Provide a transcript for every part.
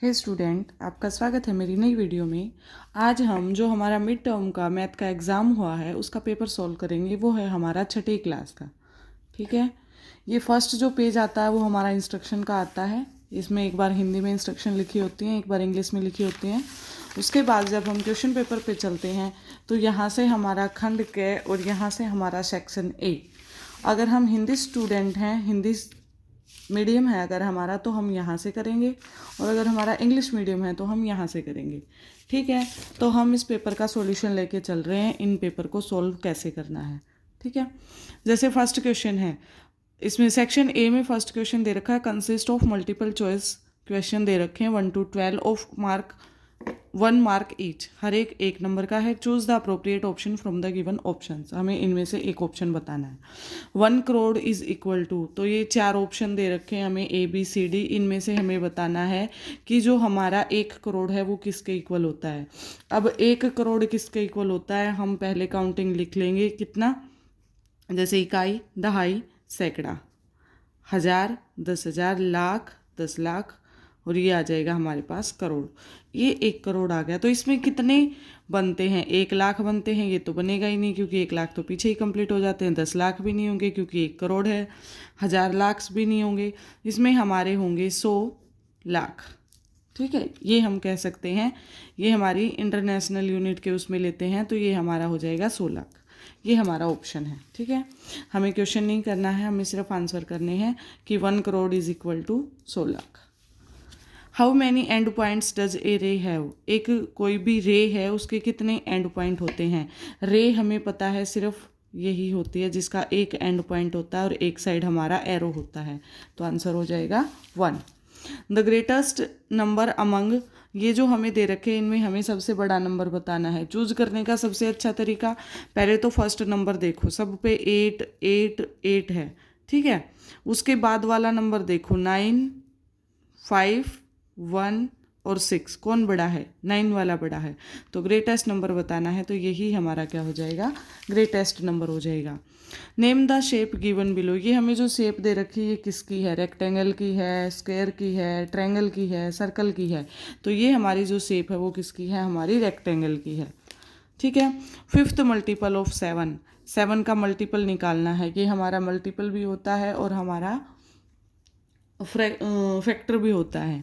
हे student, आपका स्वागत है मेरी नई वीडियो में। आज हम जो हमारा मिड टर्म का मैथ का एग्ज़ाम हुआ है उसका पेपर सॉल्व करेंगे। वो है हमारा छठी क्लास का। ठीक है, ये फर्स्ट जो पेज आता है वो हमारा इंस्ट्रक्शन का आता है। इसमें एक बार हिंदी में इंस्ट्रक्शन लिखी होती हैं, एक बार इंग्लिश में लिखी होती हैं। उसके बाद जब हम क्वेश्चन पेपर पे चलते हैं तो यहाँ से हमारा खंड के और यहाँ से हमारा सेक्शन ए। अगर हम हिंदी स्टूडेंट हैं, हिंदी मीडियम है अगर हमारा, तो हम यहाँ से करेंगे, और अगर हमारा इंग्लिश मीडियम है तो हम यहाँ से करेंगे। ठीक है, तो हम इस पेपर का सॉल्यूशन लेके चल रहे हैं, इन पेपर को सॉल्व कैसे करना है। ठीक है, जैसे फर्स्ट क्वेश्चन है, इसमें सेक्शन ए में फर्स्ट क्वेश्चन दे रखा है, consist of multiple choice question दे रखे हैं 1 to 12 of mark 1 mark each, हर एक 1 नंबर का है। Choose the appropriate option from the given option, हमें इनमें से एक ऑप्शन बताना है। 1 करोड़ इज इक्वल टू, तो ये 4 ऑप्शन दे रखे हैं हमें ए बी सी डी, इनमें से हमें बताना है कि जो हमारा 1 करोड़ है वो किसके इक्वल होता है। अब 1 करोड़ किसके इक्वल होता है, हम पहले काउंटिंग लिख लेंगे कितना, जैसे इकाई, दहाई, सैकड़ा, हज़ार, 10,000, लाख, 10 लाख, और ये आ जाएगा हमारे पास करोड़। ये 1 करोड़ आ गया। तो इसमें कितने बनते हैं, 1 लाख बनते हैं। ये तो बनेगा ही नहीं क्योंकि 1 लाख तो पीछे ही कंप्लीट हो जाते हैं। 10 लाख भी नहीं होंगे क्योंकि 1 करोड़ है। 1000 लाख भी नहीं होंगे। इसमें हमारे होंगे 100 लाख। ठीक है, ये हम कह सकते हैं, ये हमारी इंटरनेशनल यूनिट के उसमें लेते हैं तो ये हमारा हो जाएगा 100 लाख। ये हमारा ऑप्शन है। ठीक है, हमें क्वेश्चन नहीं करना है, हमें सिर्फ आंसर करने हैं कि 1 crore is equal to 100 lakh. How many end points does a ray have, एक कोई भी रे है उसके कितने एंड पॉइंट होते हैं। रे हमें पता है सिर्फ यही होती है जिसका एक एंड पॉइंट होता है और एक साइड हमारा एरो होता है, तो आंसर हो जाएगा 1। द ग्रेटेस्ट नंबर अमंग, ये जो हमें दे रखे हैं इनमें हमें सबसे बड़ा नंबर बताना है। चूज करने का सबसे अच्छा तरीका, पहले तो फर्स्ट नंबर देखो, सब पे 8 8 8 है। ठीक है, उसके बाद वाला नंबर देखो 9 5 1 और 6, कौन बड़ा है, 9 वाला बड़ा है। तो ग्रेटेस्ट नंबर बताना है, तो यही हमारा क्या हो जाएगा, ग्रेटेस्ट नंबर हो जाएगा। Name the shape given below, ये हमें जो शेप दे रखी है ये किसकी है, रेक्टेंगल की है, स्क्वायर की है, ट्रायंगल की है, सर्कल की है। तो ये हमारी जो शेप है वो किसकी है, हमारी रेक्टेंगल की है। ठीक है, 5th मल्टीपल ऑफ 7, 7 का मल्टीपल निकालना है। ये हमारा मल्टीपल भी होता है और हमारा फैक्टर भी होता है।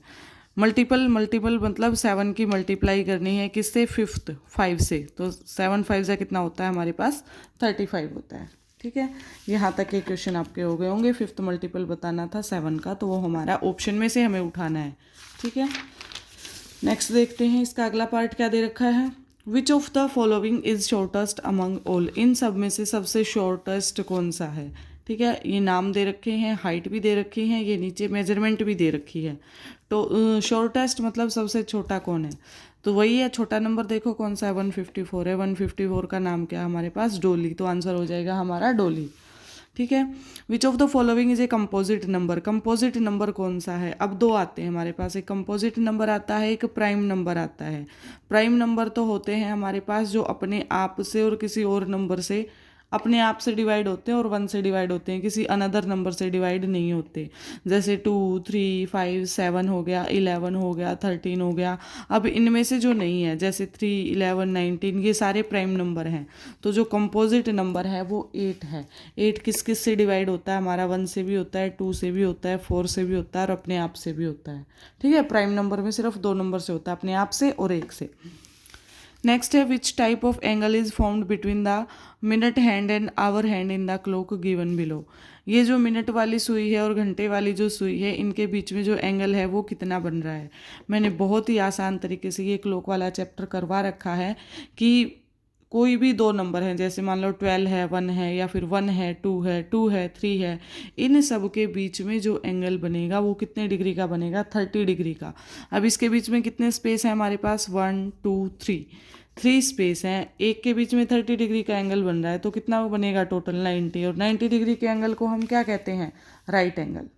मल्टीपल मल्टीपल मतलब 7 की मल्टीप्लाई करनी है किससे, 5th 5 से, तो 7 5 से कितना होता है हमारे पास 35 होता है। ठीक है, यहाँ तक के क्वेश्चन आपके हो गए होंगे। 5th मल्टीपल बताना था 7 का, तो वो हमारा ऑप्शन में से हमें उठाना है। ठीक है, नेक्स्ट देखते हैं इसका अगला पार्ट क्या दे रखा है। Which of the following is shortest among all, इन सब में से सबसे शॉर्टेस्ट कौन सा है। ठीक है, ये नाम दे रखे हैं, हाइट भी दे रखी है, ये नीचे मेजरमेंट भी दे रखी है। तो शॉर्टेस्ट मतलब सबसे छोटा कौन है, तो वही है छोटा नंबर। देखो कौन सा है, 154 है। 154 का नाम क्या है हमारे पास, डोली, तो आंसर हो जाएगा हमारा डोली। ठीक है, which of the following is a composite number, composite number कौन सा है। अब दो आते हैं हमारे पास, एक कंपोजिट नंबर आता है, एक प्राइम नंबर आता है। प्राइम नंबर तो होते हैं हमारे पास जो अपने आप से और किसी और नंबर से, अपने आप से डिवाइड होते हैं और 1 से डिवाइड होते हैं, किसी अनदर नंबर से डिवाइड नहीं होते। जैसे 2 3 5 7 हो गया, 11 हो गया, 13 हो गया। अब इनमें से जो नहीं है, जैसे 3 11 19, ये सारे प्राइम नंबर हैं। तो जो कंपोजिट नंबर है वो 8 है। 8 किस किस से डिवाइड होता है हमारा, 1 से भी होता है, 2 से भी होता है, 4 से भी होता है और अपने आप से भी होता है। ठीक है, प्राइम नंबर में सिर्फ 2 नंबर से होता है, अपने आप से और 1 से। नेक्स्ट है, which type of angle is found between the minute hand and hour hand in the clock given below, ये जो मिनट वाली सुई है और घंटे वाली जो सुई है, इनके बीच में जो एंगल है वो कितना बन रहा है। मैंने बहुत ही आसान तरीके से ये क्लॉक वाला चैप्टर करवा रखा है कि कोई भी 2 नंबर हैं, जैसे मान लो 12 है, 1 है, या फिर 1 है, 2 है, 2 है, 3 है, इन सब के बीच में जो एंगल बनेगा वो कितने डिग्री का बनेगा, 30 डिग्री का। अब इसके बीच में कितने स्पेस है हमारे पास, 1 2 3 स्पेस हैं, एक के बीच में 30 डिग्री का एंगल बन रहा है, तो कितना वो बनेगा टोटल 90, और 90 डिग्री के एंगल को हम क्या कहते हैं, राइट एंगल।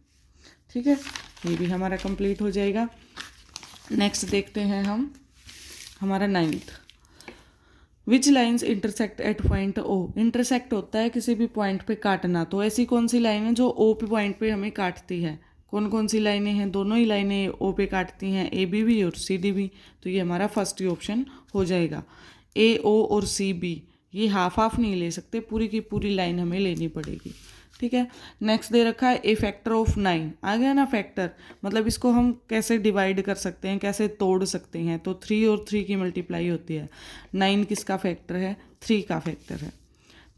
ठीक है, ये भी हमारा कंप्लीट हो जाएगा। नेक्स्ट देखते हैं हम हमारा 9th, which lines intersect at point O, intersect होता है किसी भी पॉइंट पे काटना, तो ऐसी कौन सी लाइन है जो ओ पे पॉइंट पे हमें काटती है। कौन कौन सी लाइनें हैं, दोनों ही लाइनें ओ पे काटती हैं, ए बी भी और सी डी भी, तो ये हमारा फर्स्ट ही ऑप्शन हो जाएगा। ए ओ और सी बी ये हाफ हाफ नहीं ले सकते, पूरी की पूरी लाइन हमें लेनी पड़ेगी। ठीक है, नेक्स्ट दे रखा है ए फैक्टर ऑफ 9। आ गया ना फैक्टर, मतलब इसको हम कैसे डिवाइड कर सकते हैं, कैसे तोड़ सकते हैं, तो 3 और 3 की मल्टीप्लाई होती है। 9 किसका फैक्टर है, 3 का फैक्टर है।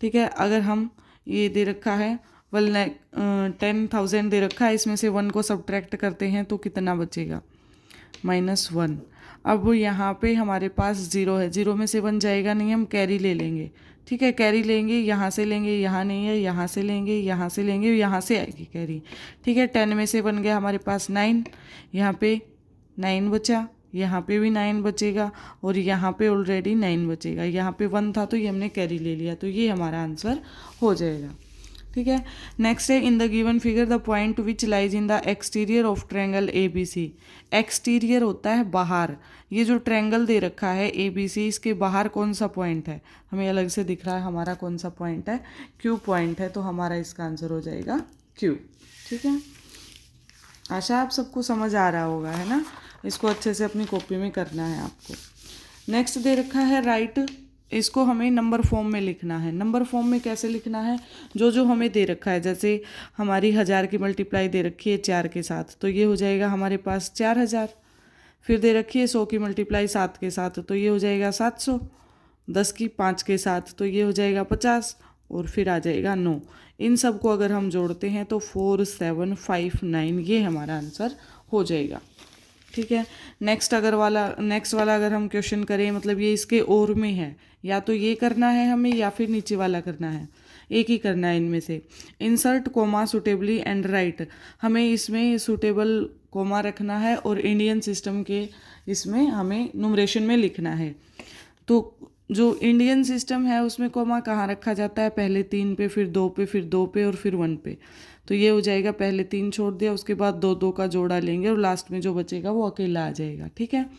ठीक है, अगर हम ये दे रखा है 10,000 दे रखा है, इसमें से 1 को सब्ट्रैक्ट करते हैं तो कितना बचेगा, -1। अब यहाँ पे हमारे पास 0 है, 0 में से 1 जाएगा नहीं, हम कैरी ले लेंगे। ठीक है, कैरी लेंगे, यहाँ से लेंगे, यहाँ नहीं है, यहाँ से लेंगे, यहाँ से लेंगे, यहाँ से आएगी कैरी। ठीक है, 10 में से 1 गया हमारे पास 9, यहाँ पे 9 बचा, यहाँ पे भी 9 बचेगा और यहाँ पे ऑलरेडी 9 बचेगा। यहाँ पे 1 था तो ये हमने कैरी ले लिया, तो ये हमारा आंसर हो जाएगा। ठीक है, नेक्स्ट है in the given figure the point which lies in the exterior of triangle A B C. Exterior होता है बाहर, ये जो ट्रायंगल दे रखा है ए बी सी, इसके बाहर कौन सा पॉइंट है, हमें अलग से दिख रहा है हमारा कौन सा पॉइंट है, क्यू पॉइंट है, तो हमारा इसका आंसर हो जाएगा क्यू। ठीक है, आशा आप सबको समझ आ रहा होगा, है ना। इसको अच्छे से अपनी कॉपी में करना है आपको। नेक्स्ट दे रखा है राइट, इसको हमें नंबर फॉर्म में लिखना है। नंबर फॉर्म में कैसे लिखना है, जो जो हमें दे रखा है, जैसे हमारी 1000 की मल्टीप्लाई दे रखी है 4 के साथ, तो ये हो जाएगा हमारे पास 4000। फिर दे रखी है 100 की मल्टीप्लाई 7 के साथ, तो ये हो जाएगा 700। 10 की 5 के साथ, तो ये हो जाएगा 50, और फिर आ जाएगा 9। इन सब को अगर हम जोड़ते हैं तो 4759, ये हमारा आंसर हो जाएगा। ठीक है, नेक्स्ट वाला अगर हम क्वेश्चन करें, मतलब ये इसके और में है, या तो ये करना है हमें या फिर नीचे वाला करना है, एक ही करना है इनमें से। Insert comma suitably and write, हमें इसमें सुटेबल कोमा रखना है और इंडियन सिस्टम के इसमें हमें नुमरेशन में लिखना है। तो जो इंडियन सिस्टम है उसमें कोमा कहाँ रखा जाता है, पहले 3 पे, फिर 2 पे, फिर 2 पे और फिर 1 पे। तो ये हो जाएगा, पहले 3 छोड़ दिया, उसके बाद 2 2 का जोड़ा लेंगे और लास्ट में जो बचेगा वो अकेला आ जाएगा। ठीक है,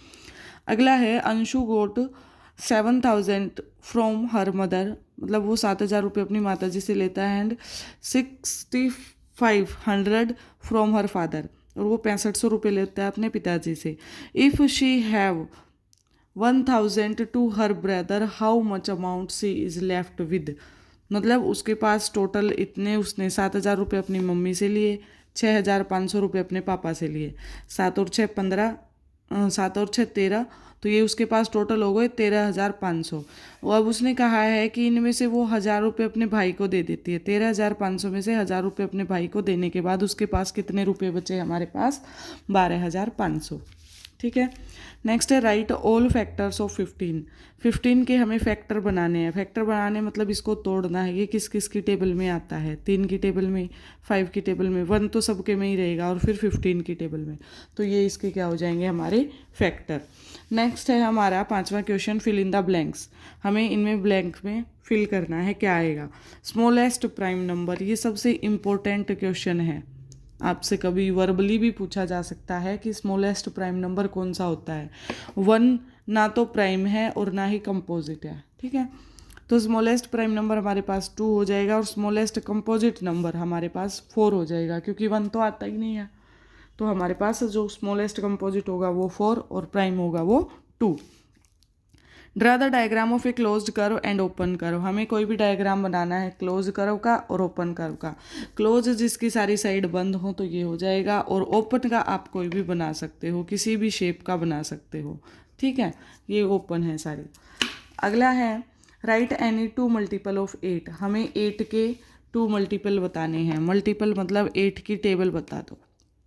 अगला है अंशु गोट 7,000 फ्रॉम हर मदर, मतलब वो 7,000 रुपये अपनी माता जी से लेता है, एंड 6,500 फ्रॉम हर फादर, और वो 6500 रुपये लेता है अपने पिताजी से। If she have 1,000 to her brother, how much amount she is left with, मतलब उसके पास टोटल इतने, उसने 7,000 रुपये अपनी मम्मी से लिए, 6,500 रुपये अपने पापा से लिए, 7 और 6 15, 7 और 6 13, तो ये उसके पास टोटल हो गए 13,500। और अब उसने कहा है कि इनमें से वो 1,000 रुपये अपने भाई को दे देती है। 13,500 में से 1,000 रुपये अपने भाई को देने के बाद उसके पास कितने रुपये बचे, हमारे पास 12,500। ठीक है, नेक्स्ट है राइट ऑल फैक्टर्स ऑफ 15। 15 के हमें फैक्टर बनाने हैं। फैक्टर बनाने मतलब इसको तोड़ना है। ये किस किस की टेबल में आता है, 3 की टेबल में, 5 की टेबल में, 1 तो सबके में ही रहेगा, और फिर 15 की टेबल में, तो ये इसके क्या हो जाएंगे, हमारे फैक्टर। नेक्स्ट है हमारा 5वां question, fill in the blanks. हमें इनमें ब्लैंक में फिल करना है, क्या आएगा। स्मॉलेस्ट प्राइम नंबर, ये सबसे इम्पोर्टेंट क्वेश्चन है, आपसे कभी वर्बली भी पूछा जा सकता है कि स्मॉलेस्ट प्राइम नंबर कौन सा होता है। 1 ना तो प्राइम है और ना ही कंपोजिट है। ठीक है, तो स्मॉलेस्ट प्राइम नंबर हमारे पास 2 हो जाएगा, और स्मॉलेस्ट कंपोजिट नंबर हमारे पास 4 हो जाएगा, क्योंकि 1 तो आता ही नहीं है। तो हमारे पास जो स्मॉलेस्ट कंपोजिट होगा वो 4 और प्राइम होगा वो 2। Draw the diagram of a closed curve and open curve. हमें कोई भी डायग्राम बनाना है क्लोज कर्व का और ओपन कर्व का। क्लोज जिसकी सारी साइड बंद हो तो ये हो जाएगा, और ओपन का आप कोई भी बना सकते हो, किसी भी शेप का बना सकते हो। ठीक है, ये ओपन है सारी। अगला है राइट एनी 2 मल्टीपल ऑफ 8। हमें 8 के 2 मल्टीपल बताने हैं। मल्टीपल मतलब 8 की टेबल बता दो।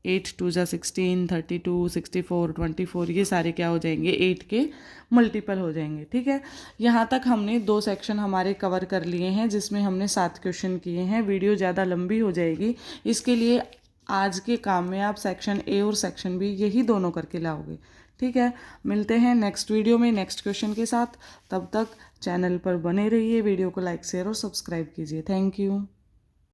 8 2 जा 16, 32, 64, 24, ये सारे क्या हो जाएंगे, 8 के मल्टीपल हो जाएंगे। ठीक है, यहाँ तक हमने 2 सेक्शन हमारे कवर कर लिए हैं, जिसमें हमने 7 क्वेश्चन किए हैं। वीडियो ज़्यादा लंबी हो जाएगी, इसके लिए आज के काम में आप सेक्शन ए और सेक्शन बी यही दोनों करके लाओगे। ठीक है, मिलते हैं नेक्स्ट वीडियो में नेक्स्ट क्वेश्चन के साथ। तब तक चैनल पर बने रहिए, वीडियो को लाइक शेयर और सब्सक्राइब कीजिए। Thank you.